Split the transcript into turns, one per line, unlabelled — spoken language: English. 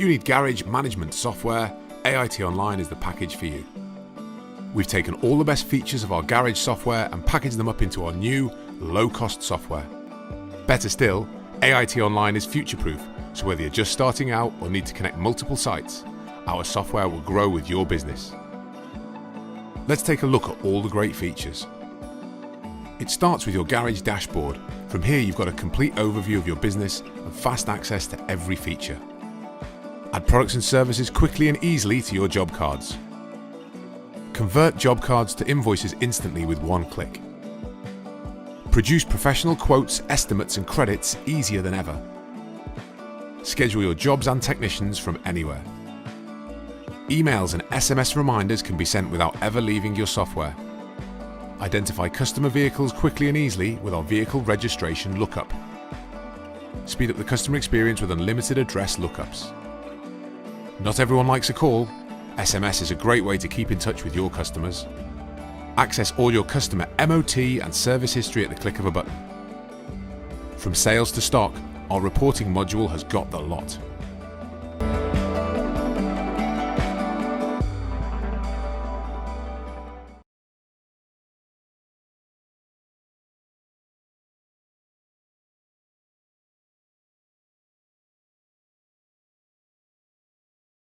you need garage management software, AIT Online is the package for you. We've taken all the best features of our garage software and packaged them up into our new, low-cost software. Better still, AIT Online is future-proof, so whether you're just starting out or need to connect multiple sites, our software will grow with your business. Let's take a look at all the great features. It starts with your garage dashboard. From here you've got a complete overview of your business and fast access to every feature. Add products and services quickly and easily to your job cards. Convert job cards to invoices instantly with one click. Produce professional quotes, estimates and credits easier than ever. Schedule your jobs and technicians from anywhere. Emails and SMS reminders can be sent without ever leaving your software. Identify customer vehicles quickly and easily with our vehicle registration lookup. Speed up the customer experience with unlimited address lookups. Not everyone likes a call. SMS is a great way to keep in touch with your customers. Access all your customer MOT and service history at the click of a button. From sales to stock, our reporting module has got the lot.